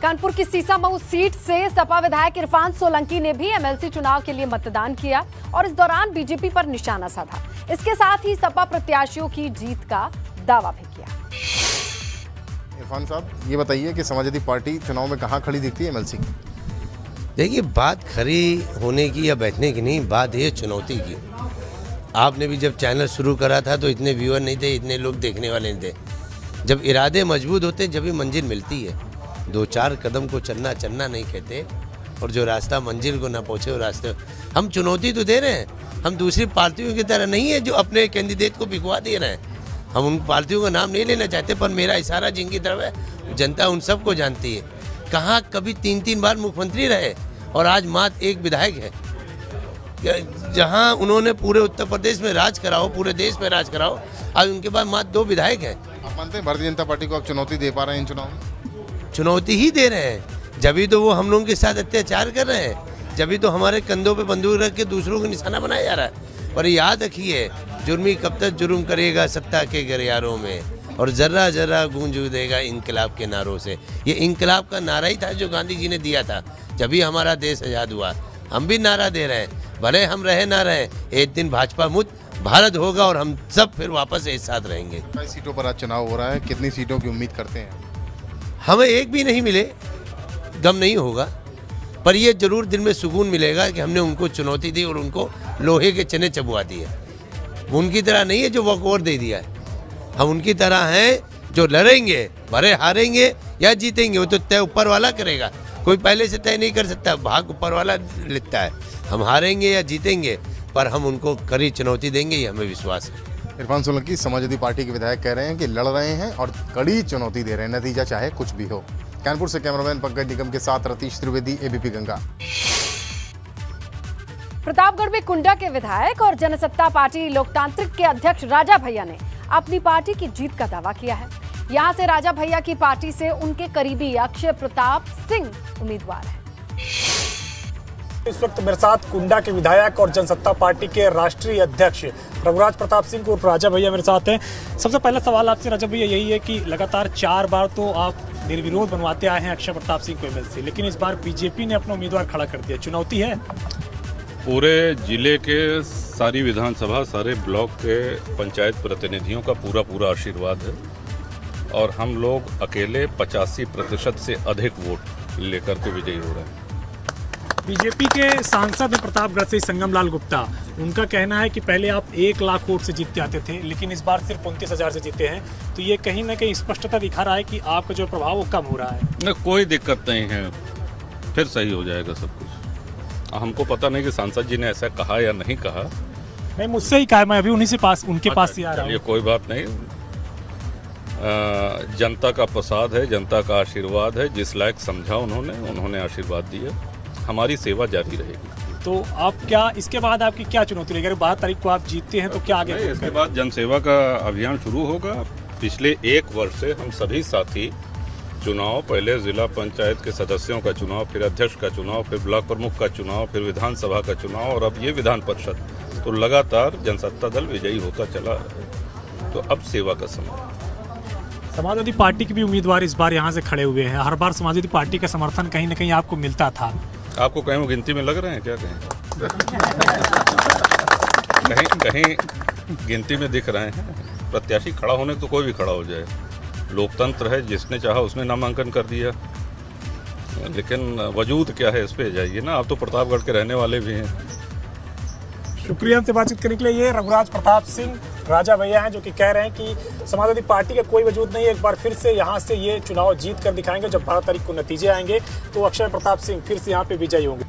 कानपुर की सीसामऊ सीट से सपा विधायक इरफान सोलंकी ने भी एमएलसी चुनाव के लिए मतदान किया और इस दौरान बीजेपी पर निशाना साधा। इसके साथ ही सपा प्रत्याशियों की जीत का दावा भी किया। इरफान साहब, ये बताइए कि समाजवादी पार्टी चुनाव में कहां खड़ी दिखती है एमएलसी की? देखिए, बात खड़ी होने की या बैठने की नहीं, बात है चुनौती की। आपने भी जब चैनल शुरू करा था तो इतने व्यूअर नहीं थे, इतने लोग देखने वाले नहीं थे। जब इरादे मजबूत होते हैं जब भी मंजिल मिलती है। 2-4 कदम को चलना नहीं कहते, और जो रास्ता मंजिल को ना पहुँचे वो रास्ते। हम चुनौती तो दे रहे हैं, हम दूसरी पार्टियों की तरह नहीं है जो अपने कैंडिडेट को बिकवा दे रहे हैं। हम उन पार्टियों का नाम नहीं लेना चाहते, पर मेरा इशारा जिनकी तरफ है जनता उन सबको जानती है। कहाँ कभी 3-3 बार मुख्यमंत्री रहे और आज मात्र एक विधायक है। जहाँ उन्होंने पूरे उत्तर प्रदेश में राज कराओ, पूरे देश में राज कराओ, आज उनके पास मात्र 2 विधायक हैं। आप मानते हैं भारतीय जनता पार्टी को आप चुनौती दे पा रहे हैं इन चुनाव में? चुनौती ही दे रहे हैं, जभी तो वो हम लोगों के साथ अत्याचार कर रहे हैं, जभी तो हमारे कंधों पे बंदूक रख के दूसरों को निशाना बनाया जा रहा है। पर याद रखिए, जुर्मी कब तक जुर्म करेगा सत्ता के गलियारों में, और जर्रा जर्रा गूंज उठेगा इनकलाब के नारों से। ये इनकलाब का नारा ही था जो गांधी जी ने दिया था जब भी हमारा देश आज़ाद हुआ। हम भी नारा दे रहे हैं, भले हम रहे ना रहे, एक दिन भाजपा मुक्त भारत होगा और हम सब फिर वापस एक साथ रहेंगे। कई सीटों पर आज चुनाव हो रहा है, कितनी सीटों की उम्मीद करते हैं? हमें एक भी नहीं मिले गम नहीं होगा, पर ये जरूर दिल में सुकून मिलेगा कि हमने उनको चुनौती दी और उनको लोहे के चने चबवा दिए। उनकी तरह नहीं है जो वॉकओवर दे दिया है। हम उनकी तरह हैं जो लड़ेंगे, भले हारेंगे या जीतेंगे वो तो तय ऊपर वाला करेगा। कोई पहले से तय नहीं कर सकता, भाग ऊपर वाला लिखता है। हम हारेंगे या जीतेंगे, पर हम उनको कड़ी चुनौती देंगे, ये हमें विश्वास है। इरफान सोलंकी समाजवादी पार्टी के विधायक कह रहे हैं कि लड़ रहे हैं और कड़ी चुनौती दे रहे हैं, नतीजा चाहे कुछ भी हो। कानपुर से कैमरामैन पंकज निगम के साथ रतीश त्रिवेदी, एबीपी गंगा। प्रतापगढ़ में कुंडा के विधायक और जनसत्ता पार्टी लोकतांत्रिक के अध्यक्ष राजा भैया ने अपनी पार्टी की जीत का दावा किया है। यहां से राजा भैया की पार्टी से उनके करीबी अक्षय प्रताप सिंह उम्मीदवार हैं। इस वक्त मेरे साथ कुंडा के विधायक और जनसत्ता पार्टी के राष्ट्रीय अध्यक्ष रघुराज प्रताप सिंह और राजा भैया मेरे साथ हैं। सबसे पहला सवाल आपसे राजा भैया यही है कि लगातार 4 बार तो आप निर्विरोध बनवाते आए हैं अक्षय प्रताप सिंह को एमएलसी, लेकिन इस बार बीजेपी ने अपना उम्मीदवार खड़ा कर दिया। चुनौती है? पूरे जिले के सारी विधानसभा, सारे ब्लॉक के पंचायत प्रतिनिधियों का पूरा आशीर्वाद है, और हम लोग अकेले 85% से अधिक वोट लेकर के विजयी हो रहे हैं। बीजेपी के सांसद प्रतापगढ़ से संगम लाल गुप्ता, उनका कहना है कि पहले आप 1 लाख वोट से जीतते आते थे, लेकिन इस बार सिर्फ 29,000 से जीते हैं। तो ये कहीं ना कहीं स्पष्टता दिखा रहा है कि आपका जो प्रभाव वो कम हो रहा है। नहीं, कोई दिक्कत नहीं है, फिर सही हो जाएगा सब कुछ। हमको पता नहीं कि सांसद जी ने ऐसा कहा या नहीं कहा। नहीं, मुझसे ही कहा, मैं अभी उन्हीं से उनके पास ही आ रहा हूँ। ये कोई बात नहीं, जनता का प्रसाद है, जनता का आशीर्वाद है। जिस लायक समझा उन्होंने आशीर्वाद दिया। हमारी सेवा जारी रहेगी। तो आप क्या इसके बाद आपकी क्या चुनौती रहेगी? अगर 12 तारीख को आप जीतते हैं तो क्या आगे? इसके बाद जनसेवा का अभियान शुरू होगा। पिछले 1 वर्ष से हम सभी साथी चुनाव, पहले जिला पंचायत के सदस्यों का चुनाव, फिर अध्यक्ष का चुनाव, फिर ब्लॉक प्रमुख का चुनाव, फिर विधानसभा का चुनाव, और अब ये विधान परिषद, तो लगातार जनसत्ता दल विजयी होता चला है। तो अब सेवा का समय। समाजवादी पार्टी के भी उम्मीदवार इस बार यहाँ से खड़े हुए हैं। हर बार समाजवादी पार्टी का समर्थन कहीं ना कहीं आपको मिलता था। आपको कहीं वो गिनती में लग रहे हैं क्या? कहीं गिनती में दिख रहे हैं? प्रत्याशी खड़ा होने तो कोई भी खड़ा हो जाए, लोकतंत्र है, जिसने चाहा उसने नामांकन कर दिया। लेकिन वजूद क्या है, इस पे जाइए ना। आप तो प्रतापगढ़ के रहने वाले भी हैं। शुक्रिया हमसे बातचीत करने के लिए। ये रघुराज प्रताप सिंह राजा भैया हैं जो कि कह रहे हैं कि समाजवादी पार्टी का कोई वजूद नहीं है। एक बार फिर से यहाँ से ये चुनाव जीत कर दिखाएंगे। जब 12 तारीख को नतीजे आएंगे तो अक्षय प्रताप सिंह फिर से यहाँ पे विजयी होंगे।